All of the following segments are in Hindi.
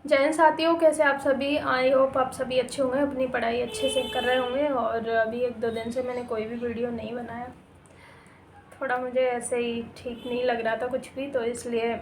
जय हिंद साथियों, कैसे आप सभी। आई होप आप सभी अच्छे होंगे, अपनी पढ़ाई अच्छे से कर रहे होंगे। और अभी 1-2 दिन से मैंने कोई भी वीडियो नहीं बनाया, थोड़ा मुझे ऐसे ही ठीक नहीं लग रहा था कुछ भी, तो इसलिए।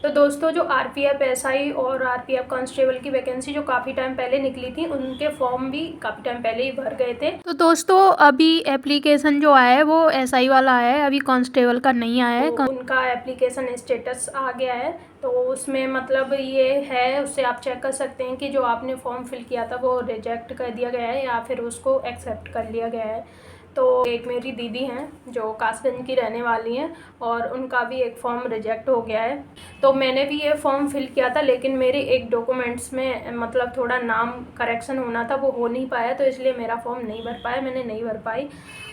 तो दोस्तों, जो आरपीएफ एसआई और आरपीएफ कांस्टेबल की वैकेंसी जो काफ़ी टाइम पहले निकली थी, उनके फॉर्म भी काफ़ी टाइम पहले ही भर गए थे। तो दोस्तों, अभी एप्लीकेशन जो आया है वो एसआई वाला आया है, अभी कांस्टेबल का नहीं आया है। तो उनका एप्लीकेशन स्टेटस आ गया है, तो उसमें मतलब ये है, उससे आप चेक कर सकते हैं कि जो आपने फॉर्म फिल किया था वो रिजेक्ट कर दिया गया है या फिर उसको एक्सेप्ट कर लिया गया है। तो एक मेरी दीदी हैं जो कासगंज की रहने वाली हैं, और उनका भी एक फ़ॉर्म रिजेक्ट हो गया है। तो मैंने भी ये फॉर्म फिल किया था, लेकिन मेरे एक डॉक्यूमेंट्स में मतलब थोड़ा नाम करेक्शन होना था, वो हो नहीं पाया, तो इसलिए मेरा फॉर्म नहीं भर पाया, मैंने नहीं भर पाई।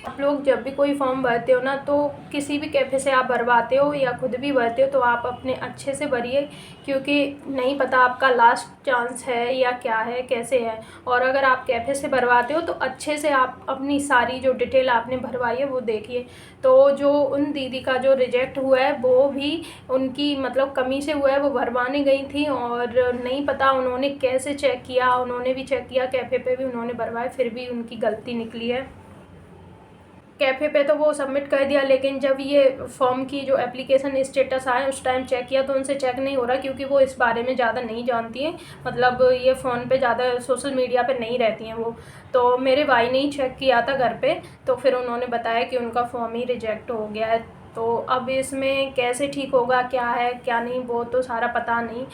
आप लोग जब भी कोई फॉर्म भरते हो ना, तो किसी भी कैफ़े से आप भरवाते हो या खुद भी भरते हो, तो आप अपने अच्छे से भरिए, क्योंकि नहीं पता आपका लास्ट चांस है या क्या है, कैसे है। और अगर आप कैफ़े से भरवाते हो तो अच्छे से आप अपनी सारी जो डिटेल आपने भरवाई है वो देखिए। तो जो उन दीदी का जो रिजेक्ट हुआ है वो भी उनकी मतलब कमी से हुआ है, वो भरवाने गई थी और नहीं पता उन्होंने कैसे चेक किया, उन्होंने भी चेक किया, कैफ़े पे भी उन्होंने भरवाया, फिर भी उनकी गलती निकली है। कैफ़े पे तो वो सबमिट कर दिया, लेकिन जब ये फॉर्म की जो एप्लीकेशन स्टेटस आया उस टाइम चेक किया तो उनसे चेक नहीं हो रहा, क्योंकि वो इस बारे में ज़्यादा नहीं जानती हैं, मतलब ये फ़ोन पे ज़्यादा सोशल मीडिया पे नहीं रहती हैं वो। तो मेरे भाई ने ही चेक किया था घर पे, तो फिर उन्होंने बताया कि उनका फॉर्म ही रिजेक्ट हो गया है। तो अब इसमें कैसे ठीक होगा, क्या है क्या नहीं, वो तो सारा पता नहीं।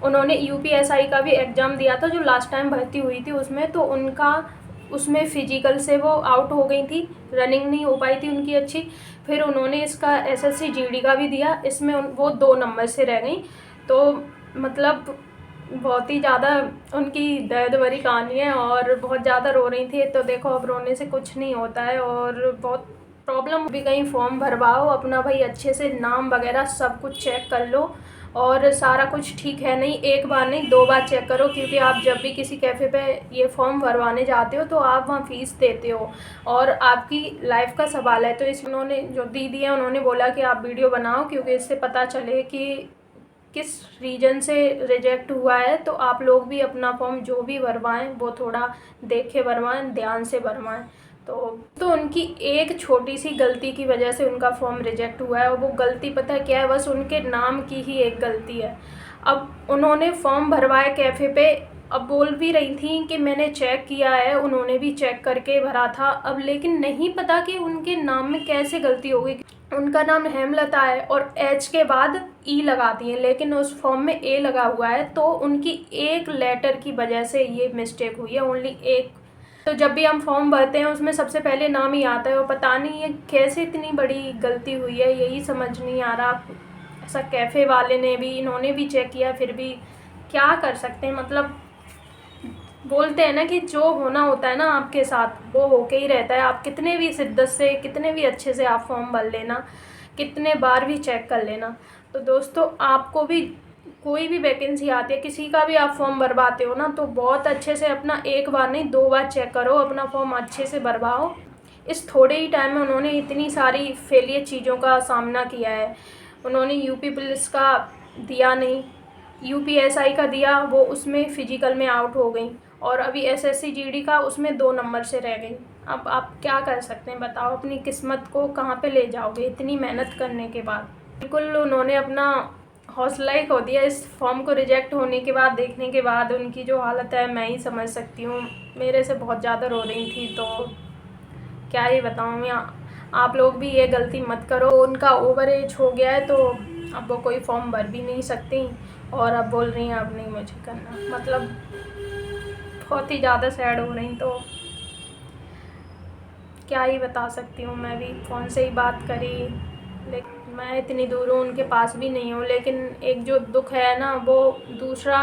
उन्होंने यूपीएसआई का भी एग्ज़ाम दिया था जो लास्ट टाइम भर्ती हुई थी उसमें, तो उनका उसमें फ़िज़िकल से वो आउट हो गई थी, रनिंग नहीं हो पाई थी उनकी अच्छी। फिर उन्होंने इसका एसएससी जीडी का भी दिया, इसमें वो 2 नंबर से रह गई। तो मतलब बहुत ही ज़्यादा उनकी दर्द भरी कहानी है और बहुत ज़्यादा रो रही थी। तो देखो, अब रोने से कुछ नहीं होता है और बहुत प्रॉब्लम भी। कहीं फॉर्म भरवाओ अपना भाई, अच्छे से नाम वगैरह सब कुछ चेक कर लो, और सारा कुछ ठीक है नहीं, एक बार नहीं 2 बार चेक करो, क्योंकि आप जब भी किसी कैफ़े पे ये फॉर्म भरवाने जाते हो तो आप वहाँ फ़ीस देते हो और आपकी लाइफ का सवाल है। तो इस उन्होंने जो दीदी है उन्होंने बोला कि आप वीडियो बनाओ, क्योंकि इससे पता चले कि किस रीज़न से रिजेक्ट हुआ है। तो आप लोग भी अपना फॉर्म जो भी भरवाएं वो थोड़ा देख के भरवाएं, ध्यान से भरवाएं। तो उनकी एक छोटी सी गलती की वजह से उनका फॉर्म रिजेक्ट हुआ है, और वो गलती पता है क्या है, बस उनके नाम की ही एक गलती है। अब उन्होंने फॉर्म भरवाया कैफ़े पे, अब बोल भी रही थी कि मैंने चेक किया है, उन्होंने भी चेक करके भरा था, अब लेकिन नहीं पता कि उनके नाम में कैसे गलती हो गई। उनका नाम हेमलता है और एच के बाद ई लगाती हैं, लेकिन उस फॉर्म में ए लगा हुआ है, तो उनकी एक लेटर की वजह से ये मिस्टेक हुई है, ओनली एक। तो जब भी हम फॉर्म भरते हैं उसमें सबसे पहले नाम ही आता है, और पता नहीं ये कैसे इतनी बड़ी गलती हुई है, यही समझ नहीं आ रहा। ऐसा कैफ़े वाले ने भी, इन्होंने भी चेक किया, फिर भी क्या कर सकते हैं। मतलब बोलते हैं ना कि जो होना होता है ना आपके साथ वो होके ही रहता है। आप कितने भी शिद्दत से, कितने भी अच्छे से आप फॉर्म भर लेना, कितने बार भी चेक कर लेना। तो दोस्तों, आपको भी कोई भी वैकेंसी आती है, किसी का भी आप फॉर्म भरवाते हो ना, तो बहुत अच्छे से अपना एक बार नहीं 2 बार चेक करो, अपना फॉर्म अच्छे से भरवाओ। इस थोड़े ही टाइम में उन्होंने इतनी सारी फेलियर चीज़ों का सामना किया है। उन्होंने यूपी पुलिस का दिया नहीं, यूपीएसआई का दिया, वो उसमें फ़िज़िकल में आउट हो गई, और अभी एसएससी जीडी का उसमें 2 नंबर से रह गई। अब आप क्या कर सकते हैं बताओ, अपनी किस्मत को कहाँ पे ले जाओगे इतनी मेहनत करने के बाद। बिल्कुल उन्होंने अपना हौसला ही खो दिया इस फॉर्म को रिजेक्ट होने के बाद। देखने के बाद उनकी जो हालत है मैं ही समझ सकती हूँ, मेरे से बहुत ज़्यादा रो रही थी। तो क्या ही बताऊँ मैं, आप लोग भी ये गलती मत करो। उनका ओवर एज हो गया है, तो अब वो कोई फॉर्म भर भी नहीं सकती, और अब बोल रही हैं अब नहीं मुझे करना। मतलब बहुत ही ज़्यादा सैड हो रही। तो क्या ही बता सकती हूँ, मैं भी फ़ोन से ही बात करी, लेकिन मैं इतनी दूर हूँ, उनके पास भी नहीं हूँ। लेकिन एक जो दुख है ना, वो दूसरा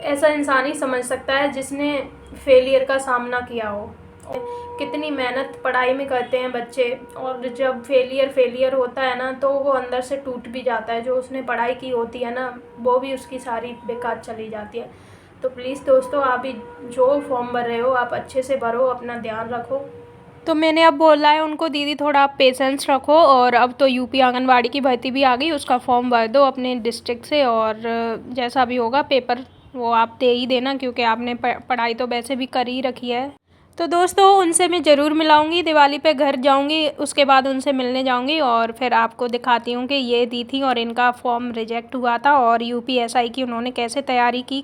ऐसा इंसान ही समझ सकता है जिसने फेलियर का सामना किया हो। कितनी मेहनत पढ़ाई में करते हैं बच्चे, और जब फेलियर होता है ना, तो वो अंदर से टूट भी जाता है। जो उसने पढ़ाई की होती है ना, वो भी उसकी सारी बेकार चली जाती है। तो प्लीज़ दोस्तों, आप भी जो फॉर्म भर रहे हो आप अच्छे से भरो, अपना ध्यान रखो। तो मैंने अब बोला है उनको, दीदी थोड़ा आप पेशेंस रखो, और अब तो यूपी आंगनवाड़ी की भर्ती भी आ गई, उसका फॉर्म भर दो अपने डिस्ट्रिक्ट से, और जैसा भी होगा पेपर वो आप दे ही देना, क्योंकि आपने पढ़ाई तो वैसे भी कर ही रखी है। तो दोस्तों उनसे मैं ज़रूर मिलाऊंगी, दिवाली पे घर जाऊंगी, उसके बाद उनसे मिलने जाऊंगी और फिर आपको दिखाती हूँ कि ये दी थी और इनका फॉर्म रिजेक्ट हुआ था और यूपीएसआई की उन्होंने कैसे तैयारी की।